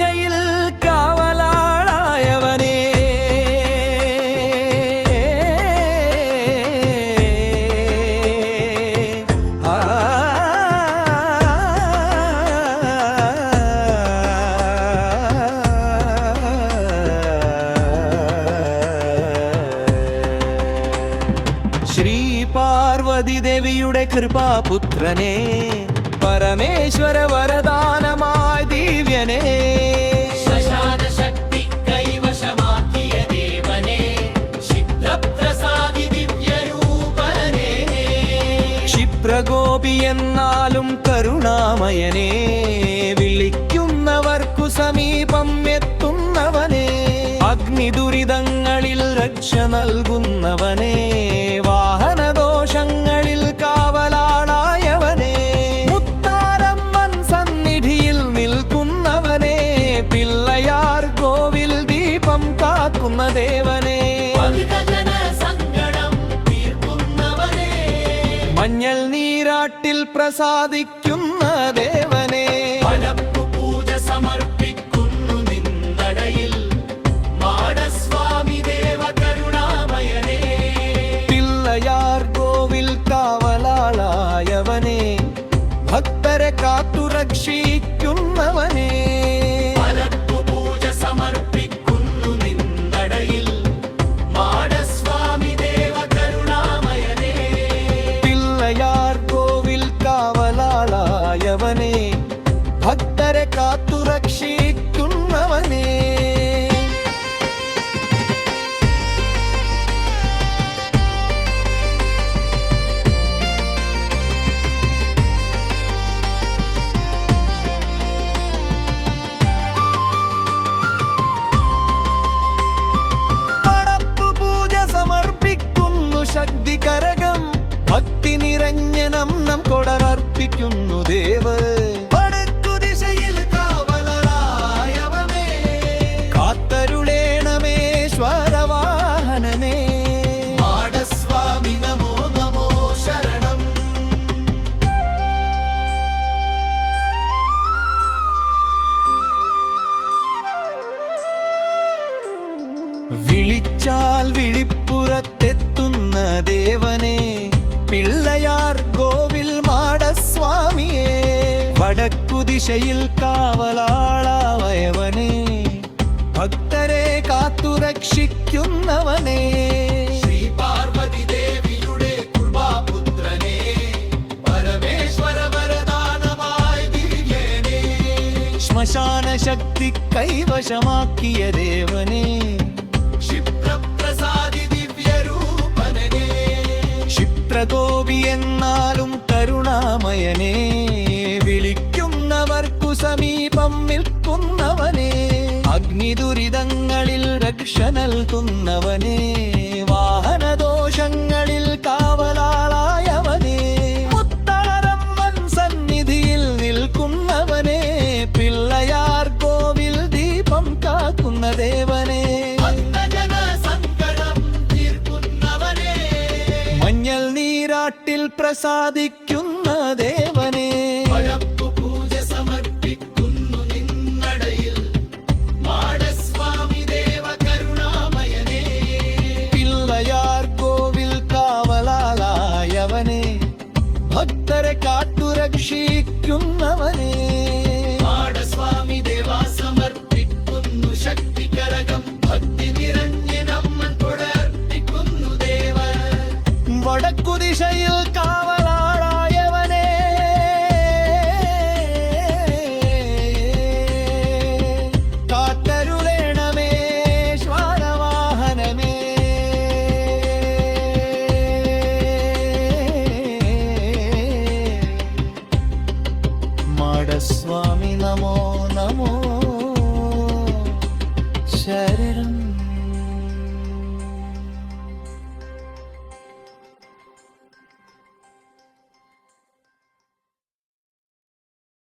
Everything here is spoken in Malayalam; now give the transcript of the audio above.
ദിശയിൽ കാവലാളായവനേ, ശ്രീ പാർവതി ദേവിയുടെ കൃപാപുത്രനെ, പരമേശ്വര വരദാനമായ ദിവ്യനെ, ശ്മശാനശക്തി കൈവശമാക്കിയ ദേവനെ, ക്ഷിപ്രപ്രസാദി ദിവ്യരൂപനെ, ക്ഷിപ്രഗോപി എന്നാലും കരുണാമയനെ, വിളിക്കുന്നവർക്കു സമീപം എത്തുന്നവനെ, അഗ്നിദുരിതങ്ങളിൽ രക്ഷ നൽകുന്നവനെ, വാഹനദോഷങ്ങളിൽ കാവലാളായവനെ, മുത്താരമ്മൻ സന്നിധിയിൽ നിൽക്കുന്നവനെ, പിള്ളയാർ കോവിൽ ദീപം കാക്കുന്ന ദേവനെ, സങ്കടം തീർക്കുന്നവനെ, മഞ്ഞൾ നീരാട്ടിൽ പ്രസാദിക്കുന്ന ദേവനെ, പൂജ സമർപ്പിക്കുന്നു നിന്നടയിൽ മാടസ്വാമി ദേവ കരുണാമയനെ, പിള്ളയാർ കോവിൽ കാവലാളായവനെ, ഭക്തരെ കാത്തു രക്ഷിക്കുന്നവനെ, പൂജ സമർപ്പിക്കുന്നു നിന്നടയിൽ മാടസ്വാമി ദേവ കരുണാമയനെ, പിള്ളയാർ കോവിൽ കാവലാളായവനെ, ഭക്തരെ കാത്തു രക്ഷിക്കുന്നവനെ. ശക്തികരകം ഭക്തി നിറഞ്ഞ നം കൊടർപ്പിക്കുന്നു ദേവ, വടക്കു ദിശയിൽ കാവലാളായവനേ, കാത്തരുളേണമേശ്വരവാഹനനേ, മാടസ്വാമി നമോ നമോ ശരണം. വിളിച്ചാൽ വിളിപ്പുറത്തെത്തുന്ന ദേവനെ, പിള്ളയാർ കോവിൽ മാടസ്വാമിയെ, വടക്കു ദിശയിൽ കാവലാളായവനെ, ഭക്തരെ കാത്തു രക്ഷിക്കുന്നവനെ, ശ്രീ പാർവതി ദേവിയുടെ കൃപാപുത്രനെ, പരമേശ്വര വരദാനമായ ദിവ്യനെ, ശ്മശാന ശക്തി കൈവശമാക്കിയ ദേവനെ, ക്ഷിപ്രപ്രസാദി ദിവ്യരൂപനെ, ക്ഷിപ്രഗോപി എന്നാലും കരുണാമയനെ, വിളിക്കുന്നവർക്കു സമീപം നിൽക്കുന്നവനെ, അഗ്നിദുരിതങ്ങളിൽ രക്ഷ നൽകുന്നവനെ, വാഹനദോഷങ്ങളിൽ കാവലാളായവനെ, മുത്താരമ്മൻ സന്നിധിയിൽ നിൽക്കുന്നവനെ, പിള്ളയാർ കോവിൽ ദീപം കാക്കുന്ന ദേവനെ, മഞ്ഞൾ നീരാട്ടിൽ പ്രസാദിക്കുന്ന ദേവനെ, പൂജ സമർപ്പിക്കുന്നു നിന്നടയിൽ മാടസ്വാമി ദേവ കരുണാമയനെ, പിള്ളയാർ കോവിൽ കാവലാളായവനെ, ഭക്തരെ കാത്തു രക്ഷിക്കുന്നവനെ, മാടസ്വാമി ദേവ സമർപ്പിക്കുന്നു ശക്തികരകം ഭക്തി നിറഞ്ഞ നമ്മൻ തുടർപ്പിക്കുന്നു ദേവ, വടക്കു ദിശയിൽ കാവലാളായവനെ, കാത്തരുളേണമേശ്വരവാഹനനേ, മാടസ്വാമി നമോ നമോ